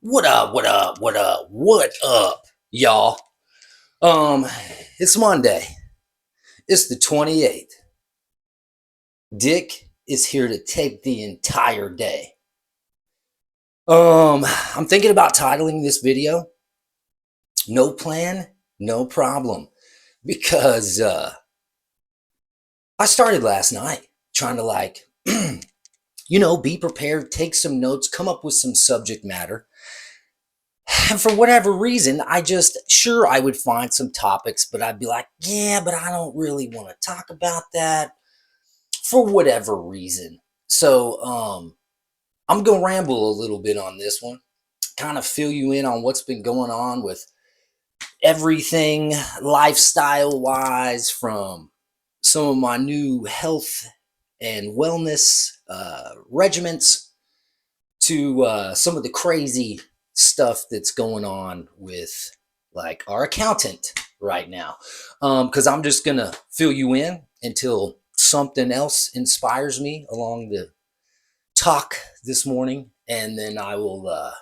What up, what up, what up, what up, y'all? Um, it's Monday. It's the 28th. Dick is here to take the entire day. I'm thinking about titling this video No Plan, No Problem. Because I started last night trying to be prepared, take some notes, come up with some subject matter. And for whatever reason, I would find some topics, but I'd be like, yeah, but I don't really want to talk about that for whatever reason. So, I'm going to ramble a little bit on this one, kind of fill you in on what's been going on with everything lifestyle wise, from some of my new health and wellness regiments to some of the crazy stuff that's going on with like our accountant right now. Because I'm just gonna fill you in until something else inspires me along the talk this morning, and then I will.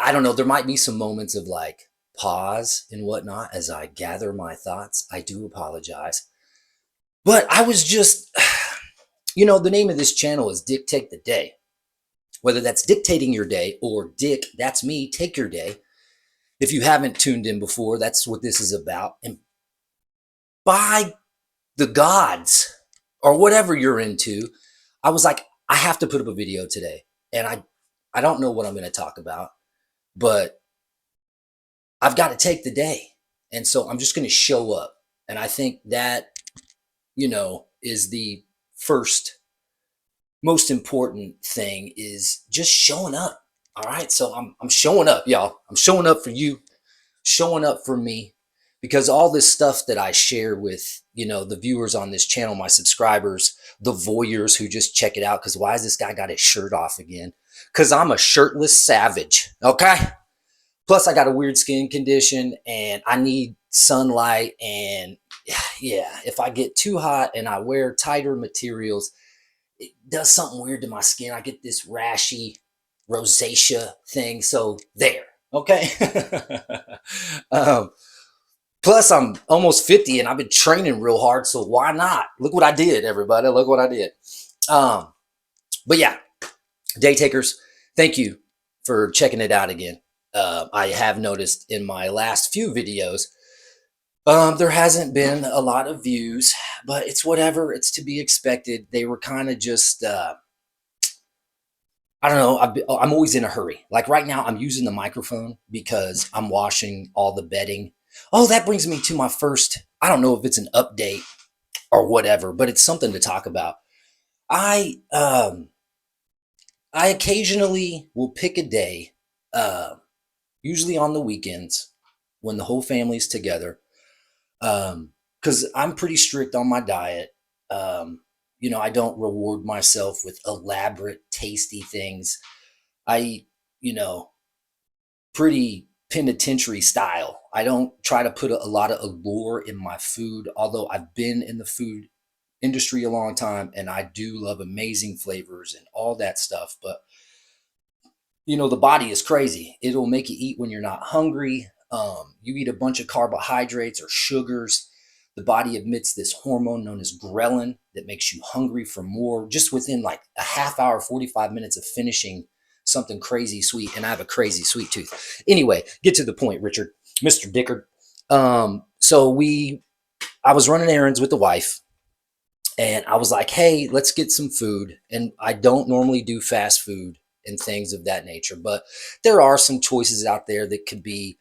I don't know. There might be some moments of like pause and whatnot as I gather my thoughts. I do apologize, but I was just, the name of this channel is Dictate the Day. Whether that's dictating your day or Dick, that's me, take your day. If you haven't tuned in before, that's what this is about. And by the gods or whatever you're into, I was like, I have to put up a video today. And I don't know what I'm going to talk about, but I've got to take the day. And so I'm just going to show up. And I think that, is the first most important thing, is just showing up. All right. So I'm showing up, y'all. I'm showing up for you, showing up for me, because all this stuff that I share with, the viewers on this channel, my subscribers, the voyeurs who just check it out. Cause why has this guy got his shirt off again? Cause I'm a shirtless savage. Okay. Plus I got a weird skin condition and I need sunlight. And yeah, if I get too hot and I wear tighter materials, it does something weird to my skin. I get this rashy rosacea thing. So there. Okay. um, Plus, I'm almost 50 and I've been training real hard. So why not? Look what I did, everybody. Look what I did. Um, but yeah, day takers, thank you for checking it out again. I have noticed in my last few videos, there hasn't been a lot of views, but it's whatever. It's to be expected. They were kind of just, I don't know. I'm always in a hurry. Like right now, I'm using the microphone because I'm washing all the bedding. Oh, that brings me to my first. I don't know if it's an update or whatever, but it's something to talk about. I um I occasionally will pick a day, uh, usually on the weekends when the whole family's together, because I'm pretty strict on my diet. I don't reward myself with elaborate, tasty things. I eat, pretty penitentiary style. I don't try to put a lot of allure in my food, although I've been in the food industry a long time and I do love amazing flavors and all that stuff. But, the body is crazy. It'll make you eat when you're not hungry. You eat a bunch of carbohydrates or sugars. The body emits this hormone known as ghrelin that makes you hungry for more just within like a half hour, 45 minutes of finishing something crazy sweet. And I have a crazy sweet tooth. Anyway, get to the point, Richard, Mr. Dickard. I was running errands with the wife and I was like, hey, let's get some food. And I don't normally do fast food and things of that nature, but there are some choices out there that could be,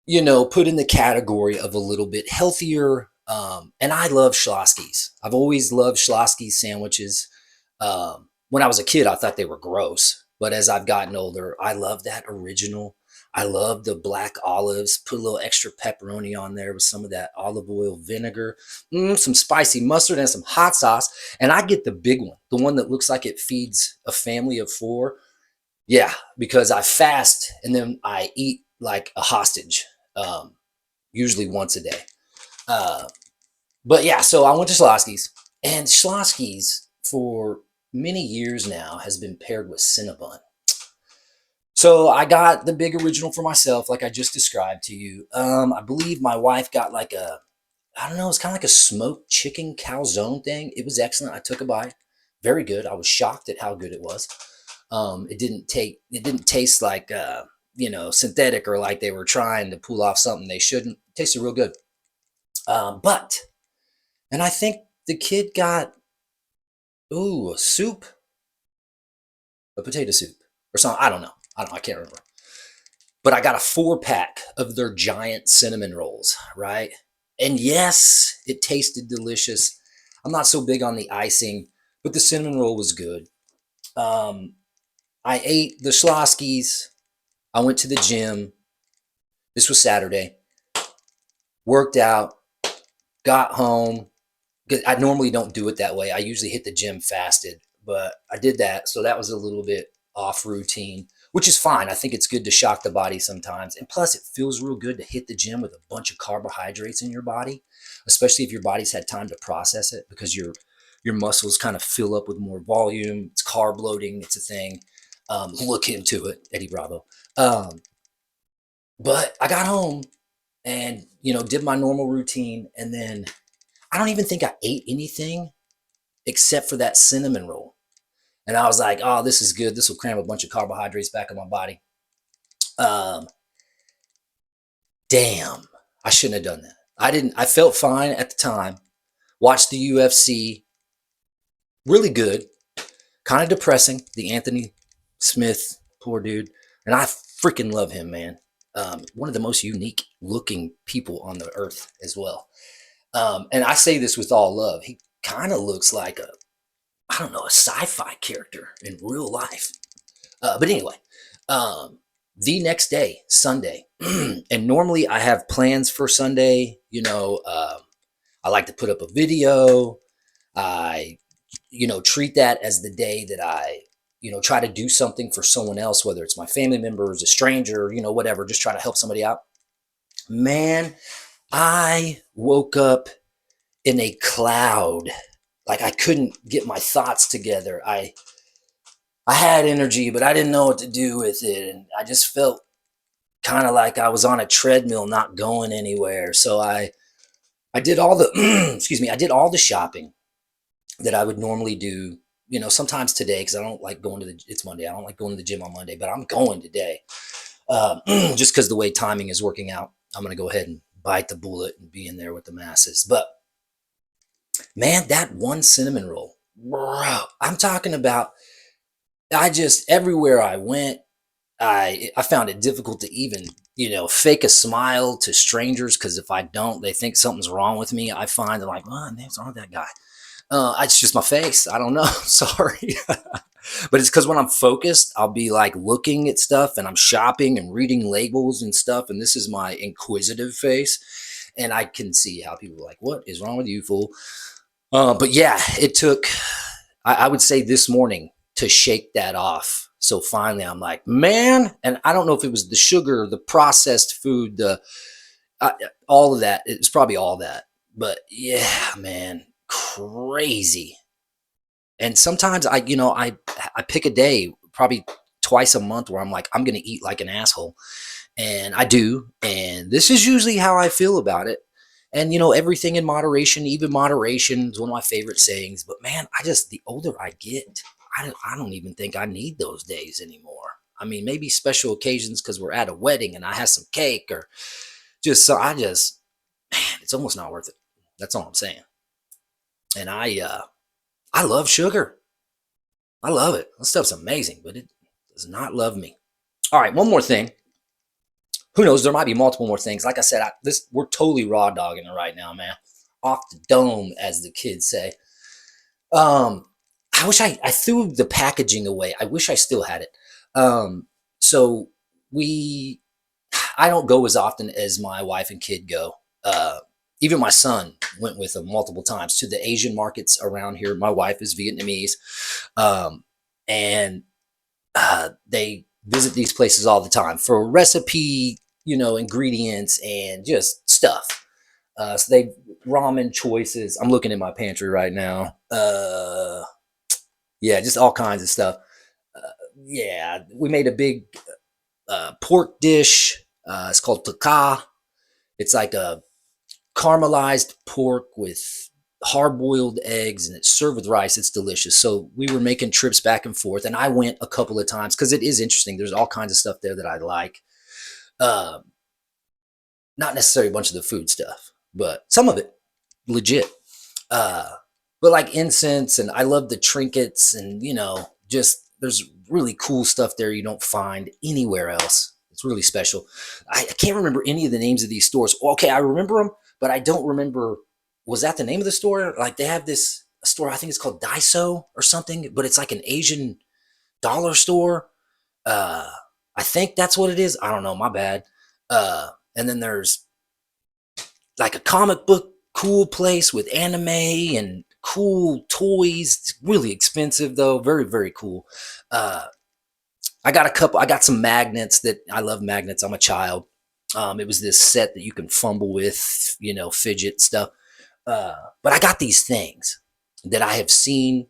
put in the category of a little bit healthier. And I love Schlossky's. I've always loved Schlossky's sandwiches. When I was a kid, I thought they were gross, but as I've gotten older, I love that original. I love the black olives. Put a little extra pepperoni on there with some of that olive oil vinegar, some spicy mustard, and some hot sauce. And I get the big one, the one that looks like it feeds a family of four. Yeah, because I fast and then I eat like a hostage, um, usually once a day. Uh, but yeah, so I went to Schlossky's, and Schlossky's for many years now has been paired with Cinnabon. So I got the big original for myself, like I just described to you. I believe my wife got like a, I don't know, it's kind of like a smoked chicken calzone thing. It was excellent. I took a bite. Very good. I was shocked at how good it was. It didn't taste like, synthetic or like they were trying to pull off something they shouldn't. It tasted real good. But, and I think the kid got, ooh, a soup, a potato soup or something. I don't know. I can't remember. But I got a 4-pack of their giant cinnamon rolls, right? And yes, it tasted delicious. I'm not so big on the icing, but the cinnamon roll was good. Um, I ate the Schloskis. I went to the gym. This was Saturday. Worked out, got home. I normally don't do it that way. I usually hit the gym fasted, but I did that. So that was a little bit off routine, which is fine. I think it's good to shock the body sometimes. And plus, it feels real good to hit the gym with a bunch of carbohydrates in your body, especially if your body's had time to process it because your muscles kind of fill up with more volume. It's carb loading. It's a thing. Look into it, Eddie Bravo. Um, but I got home and, did my normal routine. And then I don't even think I ate anything except for that cinnamon roll. And I was like, oh, this is good. This will cram a bunch of carbohydrates back in my body. Um, damn, I shouldn't have done that. I felt fine at the time. Watched the UFC. Really good. Kind of depressing. The Anthony Smith, poor dude. And I freaking love him, man. One of the most unique looking people on the earth as well. And I say this with all love. He kind of looks like I don't know, a sci-fi character in real life. But anyway, the next day, Sunday, and normally I have plans for Sunday. I like to put up a video. I, treat that as the day that I, try to do something for someone else, whether it's my family members, a stranger, whatever, just try to help somebody out. Man, I woke up in a cloud. Like I couldn't get my thoughts together. I had energy, but I didn't know what to do with it. And I just felt kind of like I was on a treadmill, not going anywhere. So I did all the, excuse me, I did all the shopping that I would normally do, sometimes today, because I don't like going to it's Monday. I don't like going to the gym on Monday, but I'm going today. Just because the way timing is working out, I'm going to go ahead and bite the bullet and be in there with the masses. But man, that one cinnamon roll, bro, I'm talking about, everywhere I went, I found it difficult to even, fake a smile to strangers because if I don't, they think something's wrong with me. I find they're like, oh, what's wrong with that guy? It's just my face. I don't know. Sorry. But it's because when I'm focused, I'll be like looking at stuff and I'm shopping and reading labels and stuff. And this is my inquisitive face. And I can see how people are like, what is wrong with you, fool? But yeah, it took, I would say this morning to shake that off. So finally I'm like, man, and I don't know if it was the sugar, the processed food, all of that. It's probably all that. But yeah, man, crazy. And sometimes I pick a day, probably twice a month, where I'm like, I'm gonna eat like an asshole. And I do. And this is usually how I feel about it. And everything in moderation, even moderation is one of my favorite sayings. But man, the older I get, I don't even think I need those days anymore. I mean, maybe special occasions because we're at a wedding and I have some cake or just so man, it's almost not worth it. That's all I'm saying. And I love sugar. I love it. That stuff's amazing, but it does not love me. All right, one more thing. Who knows? There might be multiple more things. Like I said, we're totally raw dogging it right now, man. Off the dome, as the kids say. Um, I wish I threw the packaging away. I wish I still had it. So we, I don't go as often as my wife and kid go. Even my son went with them multiple times to the Asian markets around here. My wife is Vietnamese, and they visit these places all the time for recipe, ingredients and just stuff. So they ramen choices. I'm looking at my pantry right now. Yeah, just all kinds of stuff. Uh, yeah, we made a big. pork dish. It's called taka. It's like a caramelized pork with hard-boiled eggs, and it's served with rice. It's delicious. So we were making trips back and forth, and I went a couple of times because it is interesting. There's all kinds of stuff there that I like. Uh, Not necessarily a bunch of the food stuff, but some of it legit. Uh, but like incense, and I love the trinkets, and just there's really cool stuff there you don't find anywhere else. It's really special. I can't remember any of the names of these stores. Okay, I remember them, but I don't remember. Was that the name of the store? Like they have this store, I think it's called Daiso or something, but it's like an Asian dollar store. Uh, I think that's what it is. I don't know. My bad. And then there's like a comic book cool place with anime and cool toys. It's really expensive though. Very, very cool. Uh, I got some magnets that I love magnets. I'm a child. It was this set that you can fumble with, fidget stuff. But I got these things that I have seen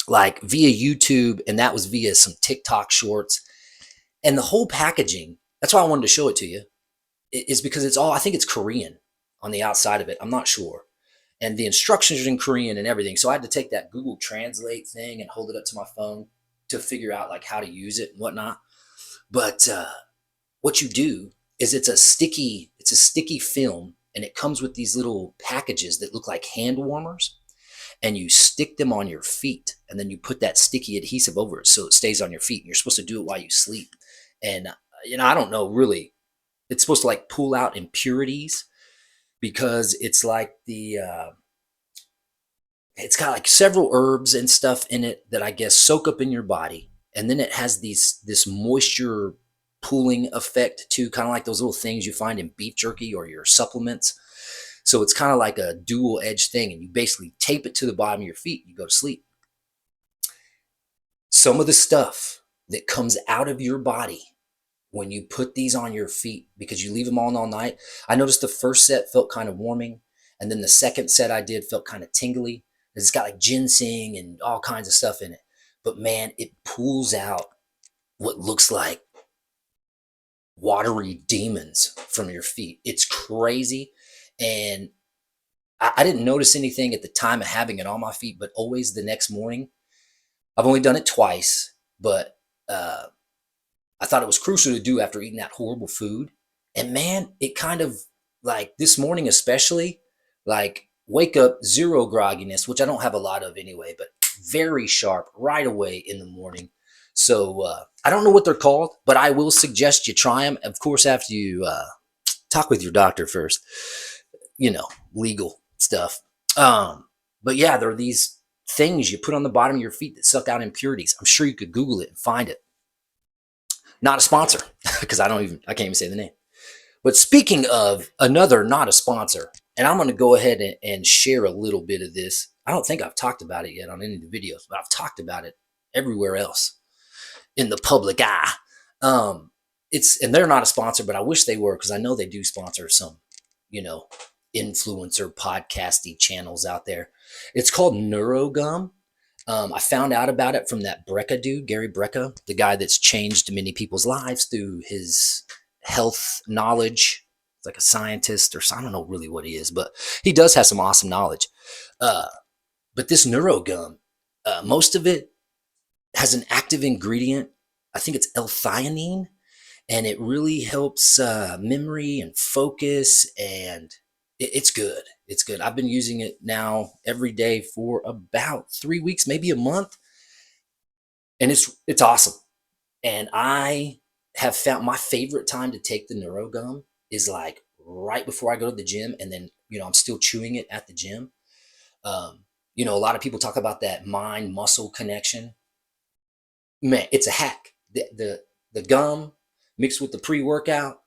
like via YouTube, and that was via some TikTok shorts. And the whole packaging, that's why I wanted to show it to you, is because I think it's Korean on the outside of it. I'm not sure. And the instructions are in Korean and everything. So I had to take that Google Translate thing and hold it up to my phone to figure out like how to use it and whatnot. But what you do is it's a sticky film, and it comes with these little packages that look like hand warmers, and you stick them on your feet, and then you put that sticky adhesive over it so it stays on your feet. And you're supposed to do it while you sleep. And I don't know really. It's supposed to like pull out impurities because it's like it's got like several herbs and stuff in it that I guess soak up in your body, and then it has this moisture pooling effect too, kind of like those little things you find in beef jerky or your supplements. So it's kind of like a dual edged thing, and you basically tape it to the bottom of your feet. You go to sleep. Some of the stuff that comes out of your body when you put these on your feet, because you leave them on all night. I noticed the first set felt kind of warming, and then the second set I did felt kind of tingly. It's got like ginseng and all kinds of stuff in it. But man, it pulls out what looks like watery demons from your feet. It's crazy. And I didn't notice anything at the time of having it on my feet, but always the next morning. I've only done it twice, but I thought it was crucial to do after eating that horrible food. And man, it kind of like this morning, especially, like wake up, zero grogginess, which I don't have a lot of anyway, but very sharp right away in the morning. So I don't know what they're called, but I will suggest you try them. Of course, after you talk with your doctor first, legal stuff. But yeah, there are these things you put on the bottom of your feet that suck out impurities. I'm sure you could Google it and find it. Not a sponsor, because I can't even say the name. But speaking of another not a sponsor, and I'm going to go ahead and share a little bit of this. I don't think I've talked about it yet on any of the videos, but I've talked about it everywhere else in the public eye. And they're not a sponsor, but I wish they were, because I know they do sponsor some, influencer podcasty channels out there. It's called NeuroGum. I found out about it from that Brecka dude, Gary Brecka, the guy that's changed many people's lives through his health knowledge. It's like a scientist, or I don't know really what he is, but he does have some awesome knowledge. But this NeuroGum, most of it has an active ingredient. I think it's L-theanine, and it really helps memory and focus, and it's good. It's good. I've been using it now every day for about 3 weeks, maybe a month. And it's awesome. And I have found my favorite time to take the NeuroGum is like right before I go to the gym. And then, I'm still chewing it at the gym. A lot of people talk about that mind muscle connection. Man, it's a hack. The gum mixed with the pre-workout.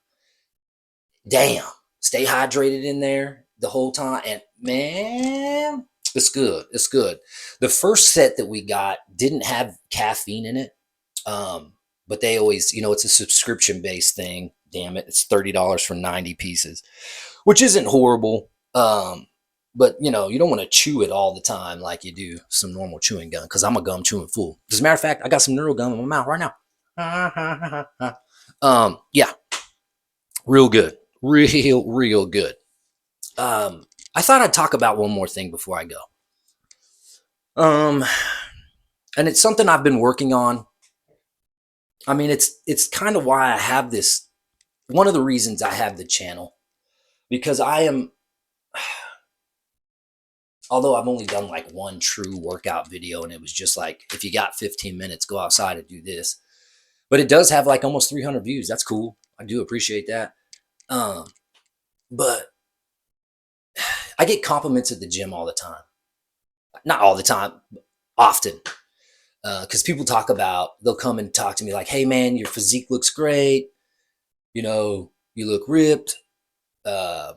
Damn. Stay hydrated in there the whole time. And man, it's good. It's good. The first set that we got didn't have caffeine in it. But they always, it's a subscription based thing. Damn it. It's $30 for 90 pieces, which isn't horrible. But you don't want to chew it all the time like you do some normal chewing gum, because I'm a gum chewing fool. As a matter of fact, I got some NeuroGum in my mouth right now. Yeah, real good. Real good. I thought I'd talk about one more thing before I go. Um, and it's something I've been working on. I mean, it's kind of why I have this. One of the reasons I have the channel, because I am, although I've only done like one true workout video, and it was just like, if you got 15 minutes, go outside and do this. But it does have like almost 300 views. That's cool. I do appreciate that. Um, but I get compliments at the gym all the time. Not all the time, often. Because people talk about, they'll come and talk to me like, hey man, your physique looks great. You know, you look ripped. Uh,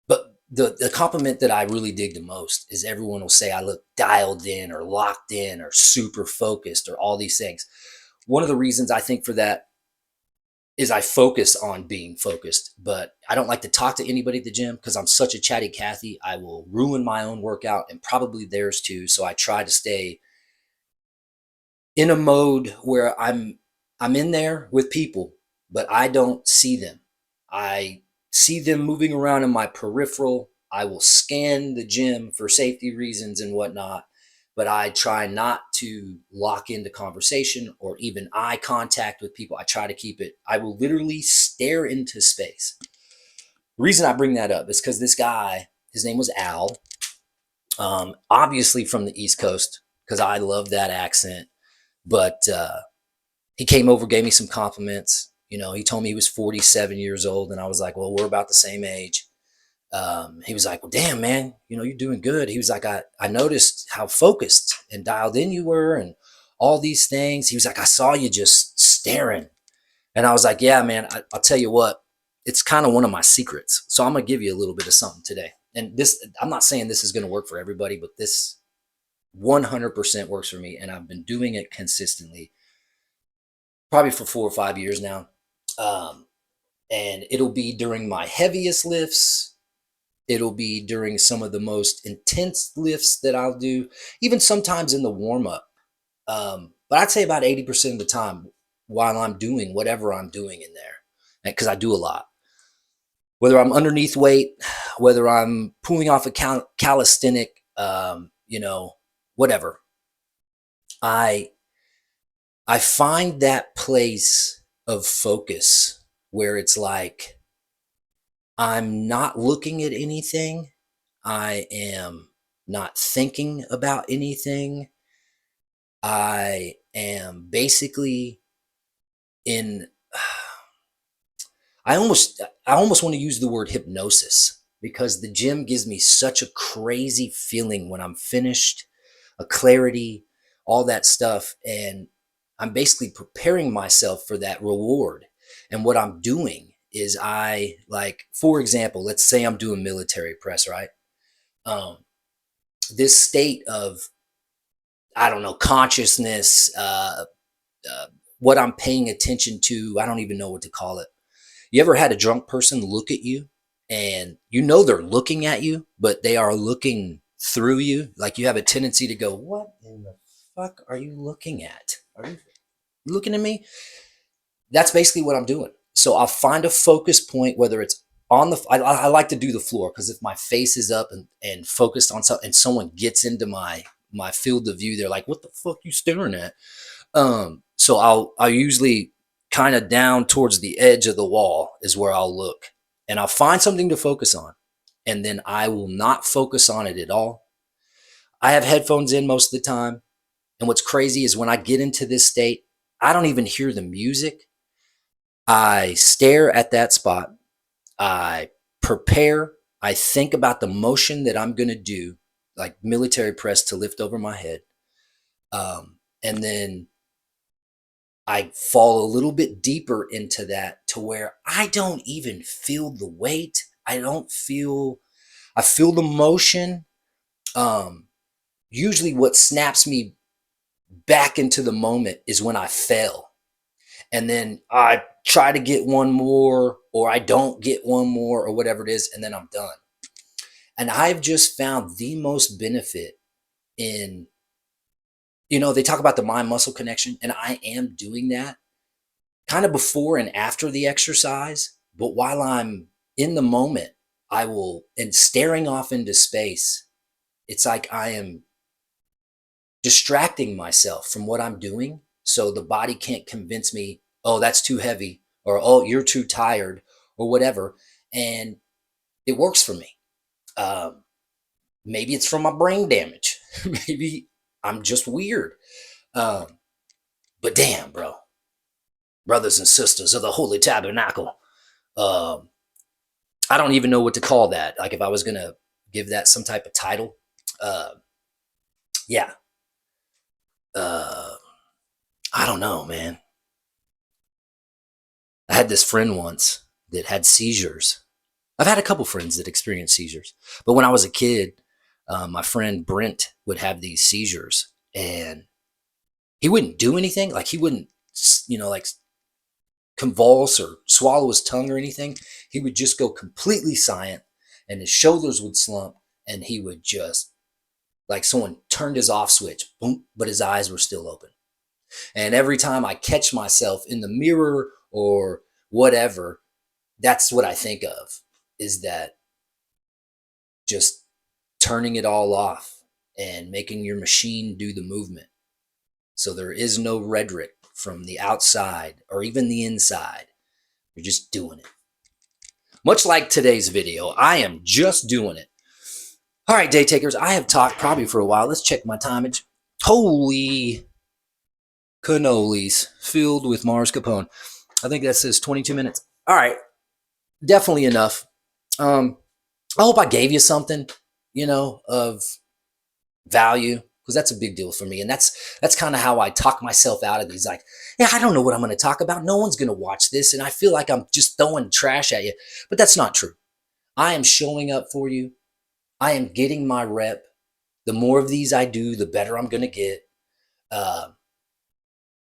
but the compliment that I really dig the most is everyone will say I look dialed in or locked in or super focused or all these things. One of the reasons I think for that is I focus on being focused, but I don't like to talk to anybody at the gym because I'm such a chatty Cathy. I will ruin my own workout and probably theirs too. So I try to stay in a mode where I'm in there with people, but I don't see them. I see them moving around in my peripheral. I will scan the gym for safety reasons and whatnot, but I try not to lock into conversation or even eye contact with people. I try to keep it, I will literally stare into space. The reason I bring that up is because this guy, his name was Al, obviously from the East Coast, because I love that accent. But he came over, gave me some compliments. You know, he told me he was 47 years old, and I was like, well, we're about the same age. He was like, well, damn, man, you know, you're doing good. He was like, I noticed how focused and dialed in you were and all these things. He was like, I saw you just staring. And I was like, yeah, man, I'll tell you what, it's kind of one of my secrets. So I'm going to give you a little bit of something today. And this, I'm not saying this is going to work for everybody, but this 100% works for me. And I've been doing it consistently, probably for 4 or 5 years now. Um, and it'll be during my heaviest lifts. It'll be during some of the most intense lifts that I'll do, even sometimes in the warm up. But I'd say about 80% of the time while I'm doing whatever I'm doing in there, because I do a lot. Whether I'm underneath weight, whether I'm pulling off a calisthenic, you know, whatever. I I find that place of focus where it's like I'm not looking at anything. I am not thinking about anything. I am basically in I almost want to use the word hypnosis because the gym gives me such a crazy feeling when I'm finished, a clarity, all that stuff. And I'm basically preparing myself for that reward. And what I'm doing is I like, for example, let's say I'm doing military press, right? Um, this state of, I don't know, consciousness, uh, what I'm paying attention to, I don't even know what to call it. You ever had a drunk person look at you and you know they're looking at you, but they are looking through you? Like you have a tendency to go, what in the fuck are you looking at? Are you looking at me? That's basically what I'm doing. So I'll find a focus point, whether it's on the, I like to do the floor because if my face is up and focused on something and someone gets into my field of view, they're like, what the fuck you staring at? So I'll usually kind of down towards the edge of the wall is where I'll look and I'll find something to focus on. And then I will not focus on it at all. I have headphones in most of the time. And what's crazy is when I get into this state, I don't even hear the music. I stare at that spot. I prepare. I think about the motion that I'm going to do, like military press to lift over my head. And then I fall a little bit deeper into that to where I don't even feel the weight. I feel the motion. Um, Usually what snaps me back into the moment is when I fail. And then I try to get one more, or I don't get one more, or whatever it is, and then I'm done. And I've just found the most benefit in, they talk about the mind muscle connection, and I am doing that kind of before and after the exercise, but while I'm in the moment, I will, and staring off into space, it's like I am distracting myself from what I'm doing. So the body can't convince me, oh, that's too heavy, or oh, you're too tired, or whatever. And it works for me. Um, Maybe it's from my brain damage. Maybe I'm just weird. Um, but damn, bro, brothers and sisters of the Holy Tabernacle, um, I don't even know what to call that. Like if I was gonna give that some type of title, uh, yeah, uh, I don't know, man. I had this friend once that had seizures. I've had a couple friends that experienced seizures, but when I was a kid, my friend Brent would have these seizures, and he wouldn't do anything. Like he wouldn't, like convulse or swallow his tongue or anything. He would just go completely silent, and his shoulders would slump, and he would just like someone turned his off switch, boom, but his eyes were still open. And every time I catch myself in the mirror or whatever, that's what I think of, is that just turning it all off and making your machine do the movement. So there is no rhetoric from the outside or even the inside. You're just doing it. Much like today's video, I am just doing it. All right, day takers, I have talked probably for a while. Let's check my timage. Holy cannolis filled with Mars Capone. I think that says 22 minutes. All right, definitely enough. I hope I gave you something, of value, because that's a big deal for me. And that's kind of how I talk myself out of these. Like, yeah, I don't know what I'm going to talk about. No one's going to watch this. And I feel like I'm just throwing trash at you. But that's not true. I am showing up for you. I am getting my rep. The more of these I do, the better I'm going to get.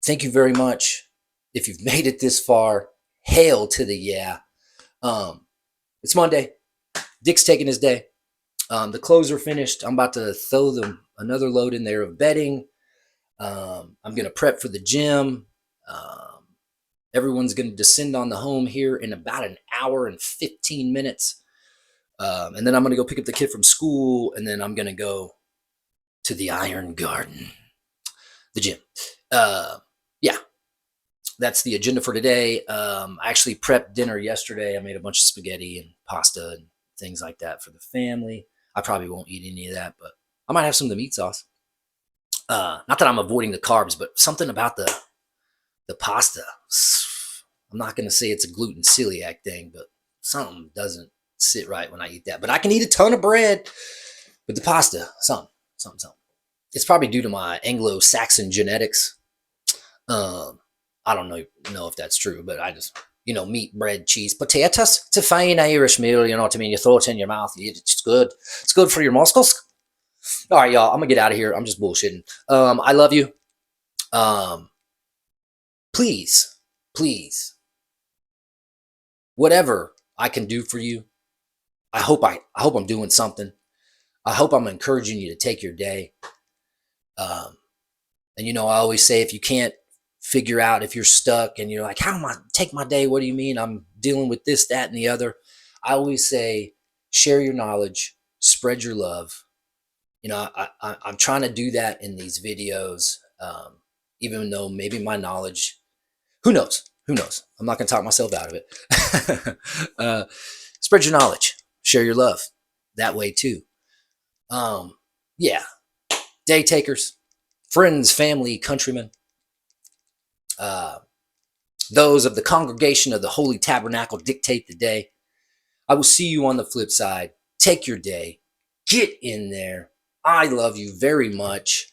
Thank you very much. If you've made it this far, hail to the yeah. It's Monday. Dick's taking his day. The clothes are finished. I'm about to throw them another load in there of bedding. I'm going to prep for the gym. Everyone's going to descend on the home here in about an hour and 15 minutes. And then I'm going to go pick up the kid from school, and then I'm going to go to the Iron Garden, the gym. Yeah, that's the agenda for today. I actually prepped dinner yesterday. I made a bunch of spaghetti and pasta and things like that for the family. I probably won't eat any of that, but I might have some of the meat sauce. Not that I'm avoiding the carbs, but something about the pasta. I'm not going to say it's a gluten celiac thing, but something doesn't sit right when I eat that. But I can eat a ton of bread, but the pasta, something. It's probably due to my Anglo-Saxon genetics. I don't know if that's true, but I just, meat, bread, cheese, potatoes. It's a fine Irish meal, you know what I mean? You throw it in your mouth, you eat it, it's good. It's good for your muscles. All right, y'all, I'm gonna get out of here. I'm just bullshitting. I love you. Please, whatever I can do for you, I hope I'm doing something. I hope I'm encouraging you to take your day. And I always say, if you can't figure out, if you're stuck and you're like, how am I take my day? What do you mean? I'm dealing with this, that, and the other. I always say, share your knowledge, spread your love. I'm trying to do that in these videos, even though maybe my knowledge, who knows? I'm not going to talk myself out of it. Spread your knowledge, share your love that way too. Yeah. Day takers, friends, family, countrymen, those of the congregation of the Holy Tabernacle dictate the day. I will see you on the flip side. Take your day. Get in there. I love you very much.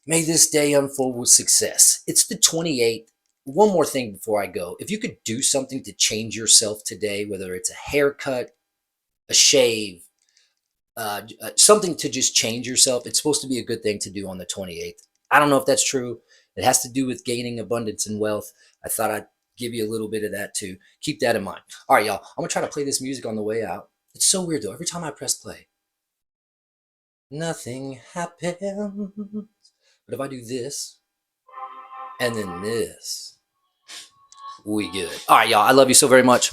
May this day unfold with success. It's the 28th. One more thing before I go. If you could do something to change yourself today, whether it's a haircut, a shave, something to just change yourself, it's supposed to be a good thing to do on the 28th. I don't know if that's true. It has to do with gaining abundance and wealth. I thought I'd give you a little bit of that too. Keep that in mind. All right, y'all. I'm going to try to play this music on the way out. It's so weird though. Every time I press play, nothing happens. But if I do this and then this, We good. All right, y'all. I love you so very much.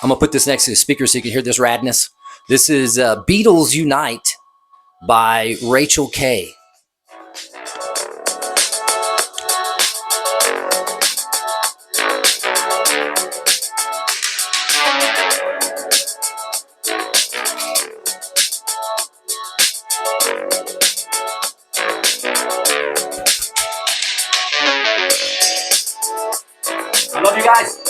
I'm going to put this next to the speaker so you can hear this radness. This is Beatles Unite by Rachel Kay. I love you guys.